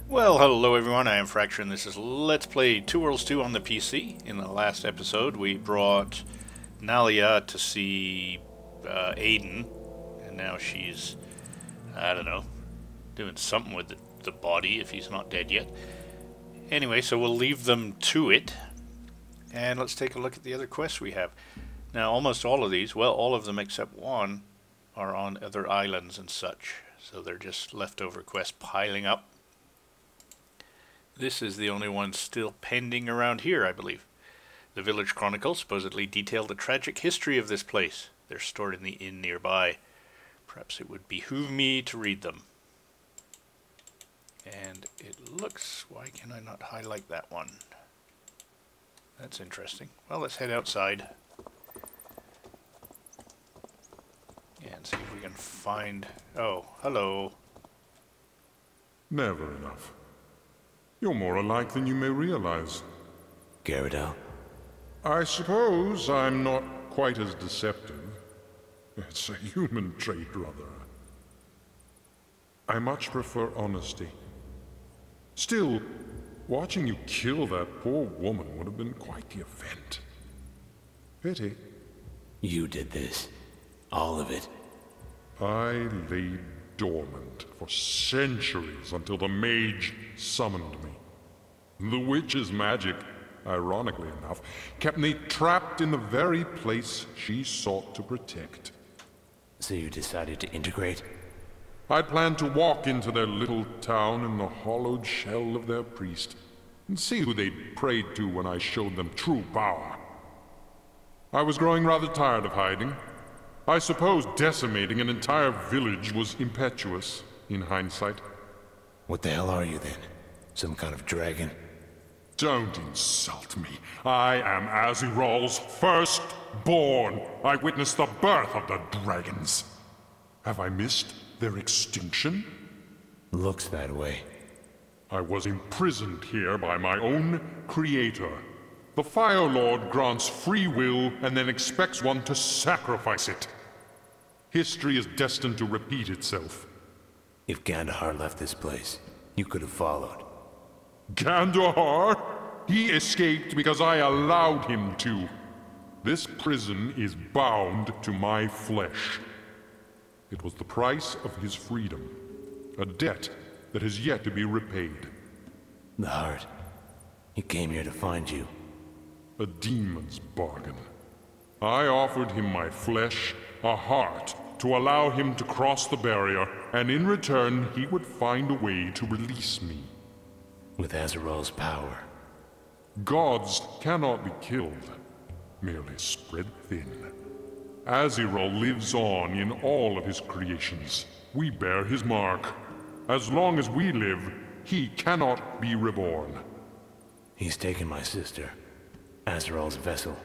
Well, hello everyone, I am Fracture and this is Let's Play Two Worlds 2 on the PC. In the last episode we brought Nalia to see Aiden, and now she's, I don't know, doing something with the body if he's not dead yet. Anyway, so we'll leave them to it, and let's take a look at the other quests we have. Now almost all of these, well all of them except one, are on other islands and such, so they're just leftover quests piling up. This is the only one still pending around here, I believe. The Village Chronicles supposedly detail the tragic history of this place. They're stored in the inn nearby. Perhaps it would behoove me to read them. And it looks... why can I not highlight that one? That's interesting. Well, let's head outside. And see if we can find... oh, hello. Never enough. You're more alike than you may realize. Garridel? I suppose I'm not quite as deceptive. It's a human trait, rather. I much prefer honesty. Still, watching you kill that poor woman would have been quite the event. Pity. You did this. All of it. I lay dormant for centuries until the mage summoned me. The witch's magic, ironically enough, kept me trapped in the very place she sought to protect. So you decided to integrate? I'd planned to walk into their little town in the hollowed shell of their priest, and see who they'd prayed to when I showed them true power. I was growing rather tired of hiding. I suppose decimating an entire village was impetuous, in hindsight. What the hell are you then? Some kind of dragon? Don't insult me. I am Aziral's firstborn. I witnessed the birth of the dragons. Have I missed their extinction? Looks that way. I was imprisoned here by my own creator. The Fire Lord grants free will and then expects one to sacrifice it. History is destined to repeat itself. If Gandahar left this place, you could have followed. Gandahar? He escaped because I allowed him to. This prison is bound to my flesh. It was the price of his freedom. A debt that has yet to be repaid. The heart. He came here to find you. A demon's bargain. I offered him my flesh, a heart, to allow him to cross the barrier, and in return he would find a way to release me. With Aziral's power. Gods cannot be killed, merely spread thin. Aziral lives on in all of his creations. We bear his mark. As long as we live, he cannot be reborn. He's taken my sister, Aziral's vessel.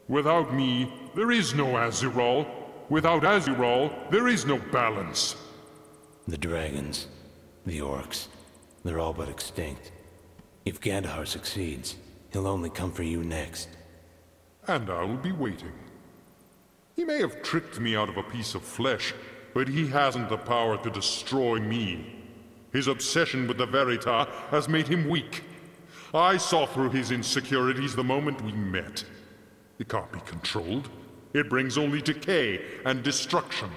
Without me, there is no Aziral. Without Aziral, there is no balance. The dragons, the orcs, they're all but extinct. If Gandahar succeeds, he'll only come for you next. And I'll be waiting. He may have tricked me out of a piece of flesh, but he hasn't the power to destroy me. His obsession with the Verita has made him weak. I saw through his insecurities the moment we met. It can't be controlled. It brings only decay and destruction.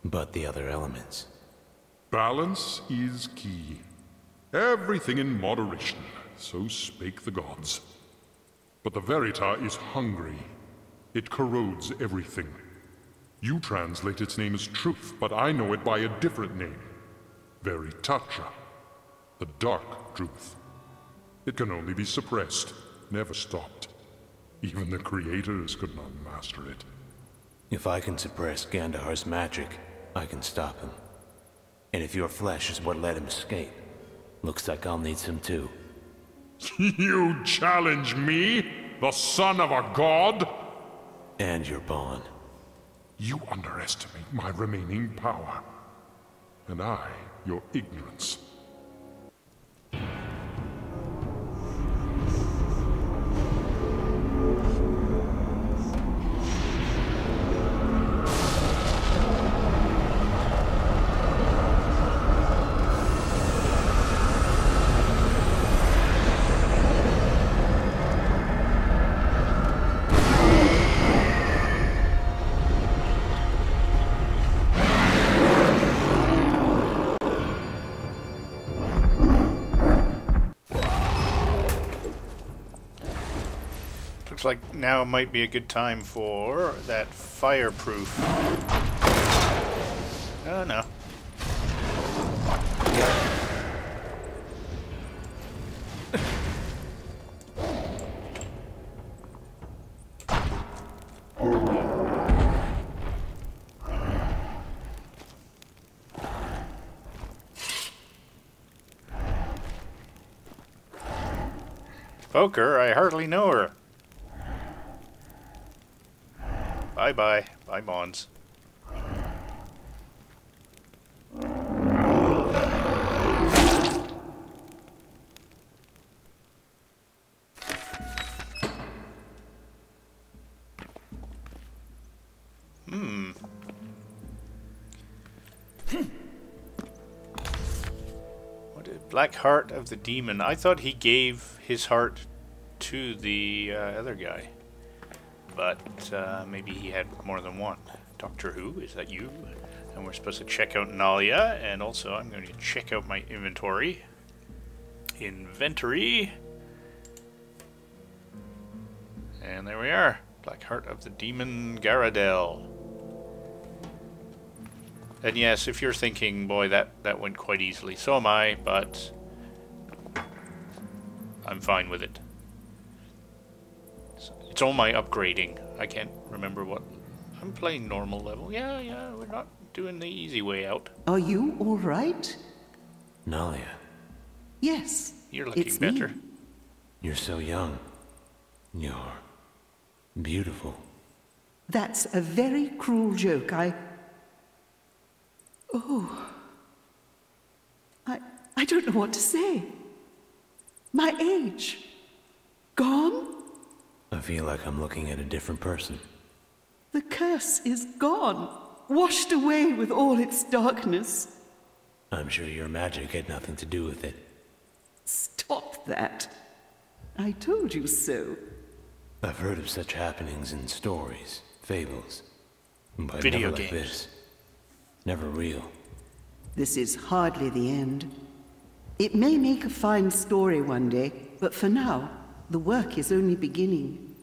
But the other elements? Balance is key. Everything in moderation, so spake the gods. But the Verita is hungry. It corrodes everything. You translate its name as truth, but I know it by a different name. Veritacha. The dark truth. It can only be suppressed, never stopped. Even the creators could not master it. If I can suppress Gandahar's magic, I can stop him. And if your flesh is what let him escape, looks like I'll need some too. You challenge me, the son of a god? And your pawn. You underestimate my remaining power. And I, your ignorance. like now might be a good time for that fireproof. Oh no. Poker, I hardly know her. Bye-bye. Bye, Mons. Black Heart of the Demon. I thought he gave his heart to the other guy. But maybe he had more than one. Doctor Who, is that you? And we're supposed to check out Nalia, and also I'm going to check out my inventory. Inventory. And there we are. Black Heart of the Demon Garadel. And yes, if you're thinking, boy, that went quite easily, so am I, but I'm fine with it. It's all my upgrading. I can't remember what... I'm playing normal level. Yeah, we're not doing the easy way out. Are you all right? Nalia, Yes. You're looking it's better. Me. you're so young. You're beautiful. That's a very cruel joke. I don't know what to say. My age. Gone? I feel like I'm looking at a different person. The curse is gone. Washed away with all its darkness. I'm sure your magic had nothing to do with it. Stop that. I told you so. I've heard of such happenings in stories, fables, but Video never like games. this. Never real. This is hardly the end. It may make a fine story one day, but for now, the work is only beginning.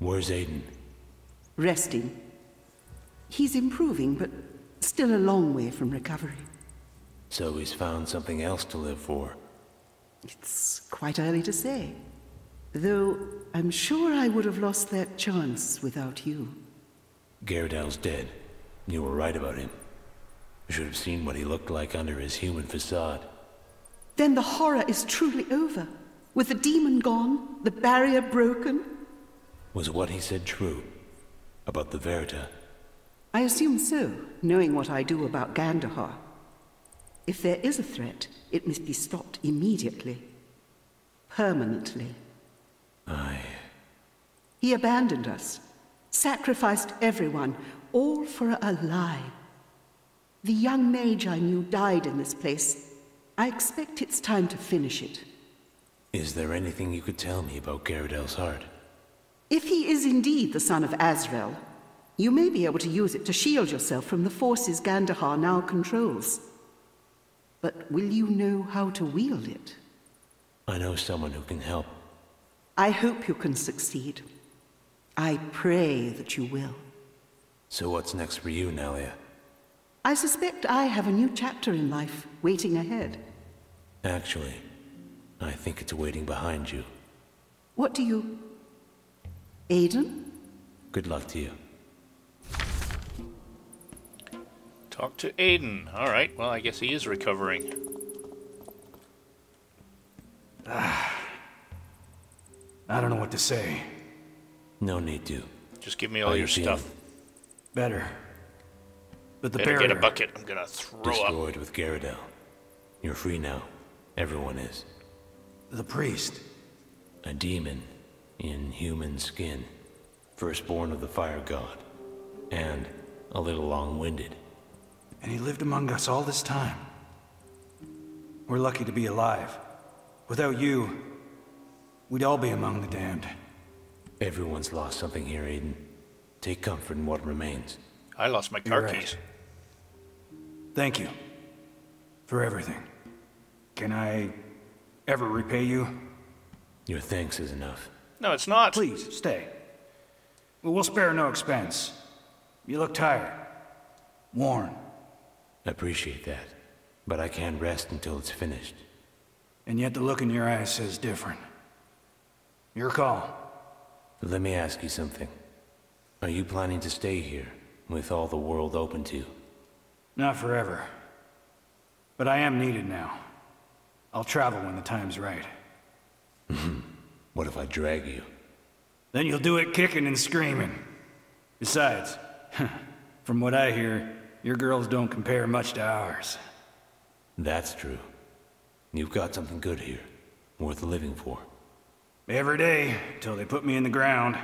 Where's Aiden? Resting. He's improving, but still a long way from recovery. So he's found something else to live for. It's quite early to say. Though I'm sure I would have lost that chance without you. Garadel's dead. You were right about him. You should have seen what he looked like under his human facade. Then the horror is truly over. With the demon gone, the barrier broken. Was what he said true? About the Verita? I assume so, knowing what I do about Gandahar. If there is a threat, it must be stopped immediately. Permanently. He abandoned us, sacrificed everyone, all for a lie. The young mage I knew died in this place. I expect it's time to finish it. Is there anything you could tell me about Garadel's heart? If he is indeed the son of Azrael, you may be able to use it to shield yourself from the forces Gandahar now controls. But will you know how to wield it? I know someone who can help. I hope you can succeed. I pray that you will. So what's next for you, Nalia? I suspect I have a new chapter in life waiting ahead. Actually, I think it's waiting behind you. What do you... Aiden? Good luck to you. Talk to Aiden. Alright, well, I guess he is recovering. I don't know what to say. No need to. Just give me all How your you feeling? stuff. Better. But the Better barrier... get a bucket. I'm gonna throw up. Destroyed with Garadel. You're free now. Everyone is. The priest. A demon in human skin. Firstborn of the fire god. And a little long-winded. And he lived among us all this time. We're lucky to be alive. Without you, we'd all be among the damned. Everyone's lost something here, Aiden. Take comfort in what remains. I lost my car You're right. keys. Thank you. For everything. Can I ever repay you? Your thanks is enough. No, it's not. Please, stay. We'll spare no expense. You look tired. Worn. I appreciate that, but I can't rest until it's finished. And yet the look in your eyes says different. Your call. Let me ask you something. Are you planning to stay here, with all the world open to you? Not forever. But I am needed now. I'll travel when the time's right. What if I drag you? Then you'll do it kicking and screaming. Besides, from what I hear, your girls don't compare much to ours. That's true. You've got something good here, worth living for. Every day, till they put me in the ground.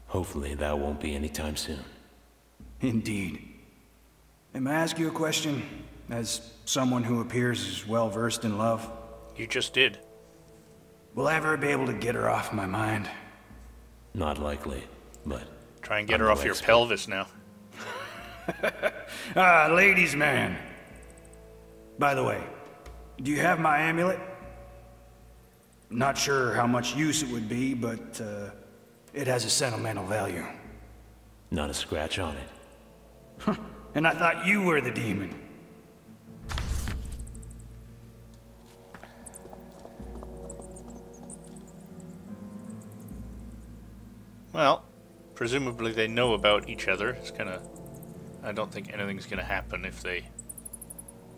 Hopefully that won't be anytime soon. Indeed. May I ask you a question, as someone who appears as well-versed in love? You just did. Will I ever be able to get her off my mind? Not likely, but... Try and get her off your pelvis now. Ah, ladies' man. By the way, do you have my amulet? Not sure how much use it would be, but it has a sentimental value. Not a scratch on it. And I thought you were the demon. Well, presumably they know about each other. It's I don't think anything's gonna happen if they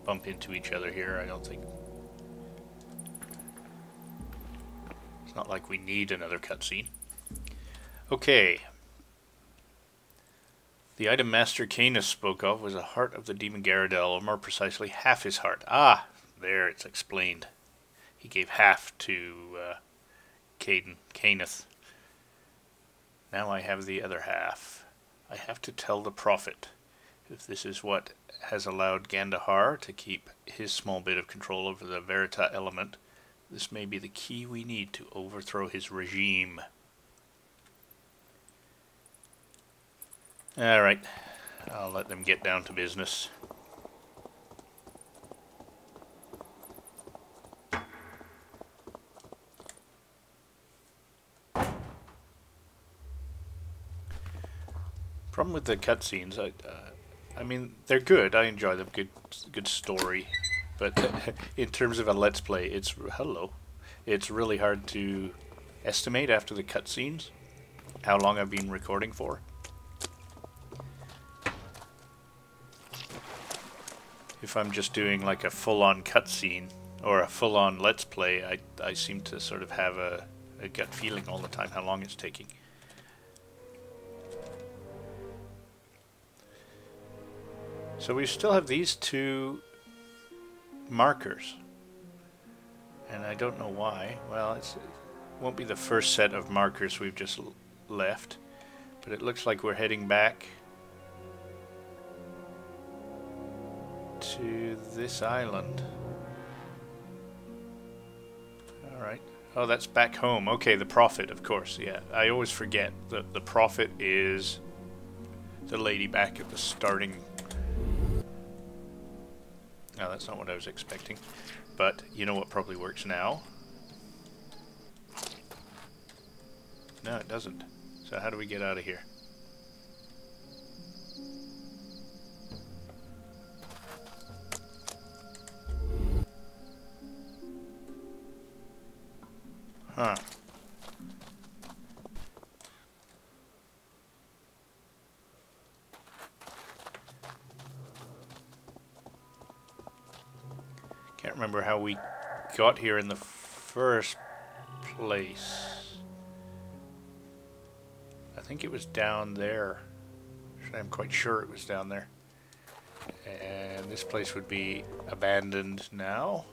bump into each other here. I don't think. It's not like we need another cutscene. Okay. The item Master Canis spoke of was a heart of the demon Garadel, or more precisely, half his heart. Ah, there, it's explained. He gave half to Canis. Now I have the other half. I have to tell the Prophet. If this is what has allowed Gandahar to keep his small bit of control over the Verita element, this may be the key we need to overthrow his regime. Alright, I'll let them get down to business. Problem with the cutscenes, I mean, they're good. I enjoy them. Good story, but in terms of a let's play, it's really hard to estimate after the cutscenes how long I've been recording for. If I'm just doing like a full-on cutscene or a full-on let's play, I seem to sort of have a gut feeling all the time how long it's taking. So we still have these two markers, and I don't know why. Well, it won't be the first set of markers we've just left, but it looks like we're heading back to this island. Alright. Oh, that's back home. Okay, the Prophet, of course. Yeah, I always forget that the Prophet is the lady back at the starting. No, that's not what I was expecting. But you know what probably works now? No, it doesn't. So how do we get out of here? Huh. Can't remember how we got here in the first place. I think it was down there. I'm quite sure it was down there. And this place would be abandoned now.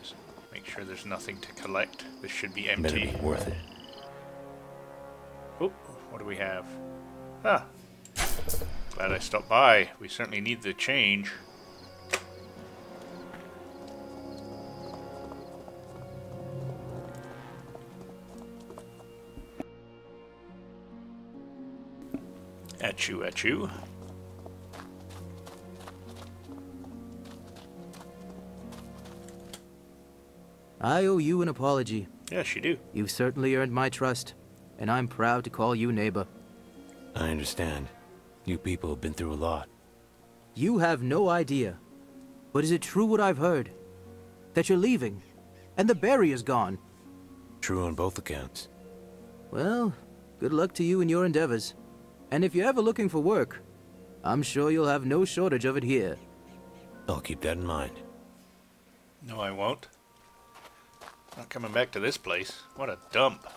Just make sure there's nothing to collect. This should be empty. Better be worth it. Oh, what do we have? Ah, glad I stopped by. We certainly need the change. At you. I owe you an apology. Yes, you do. You've certainly earned my trust, and I'm proud to call you neighbor. I understand. You people have been through a lot. You have no idea. But is it true what I've heard? That you're leaving, and the barrier's gone? True on both accounts. Well, good luck to you in your endeavors. And if you're ever looking for work, I'm sure you'll have no shortage of it here. I'll keep that in mind. No, I won't. Not coming back to this place. What a dump.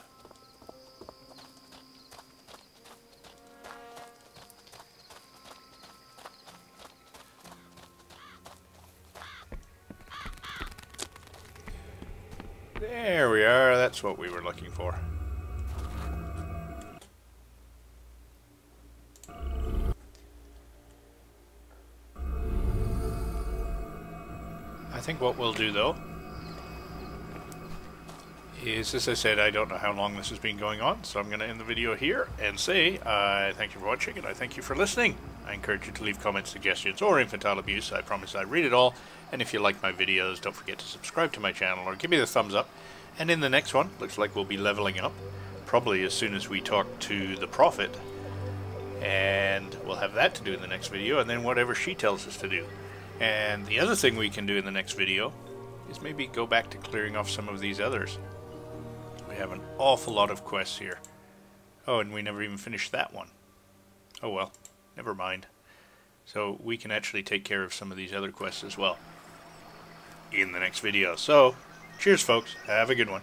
There we are. That's what we were looking for. I think what we'll do, though, is, as I said, I don't know how long this has been going on, so I'm going to end the video here and say I thank you for watching and I thank you for listening. I encourage you to leave comments, suggestions, or infantile abuse. I promise I read it all. And if you like my videos, don't forget to subscribe to my channel or give me the thumbs up. And in the next one, looks like we'll be leveling up, probably as soon as we talk to the Prophet. And we'll have that to do in the next video, and then whatever she tells us to do. And the other thing we can do in the next video is maybe go back to clearing off some of these others. We have an awful lot of quests here. Oh, and we never even finished that one. Oh well, never mind. So we can actually take care of some of these other quests as well in the next video. So, cheers folks, have a good one.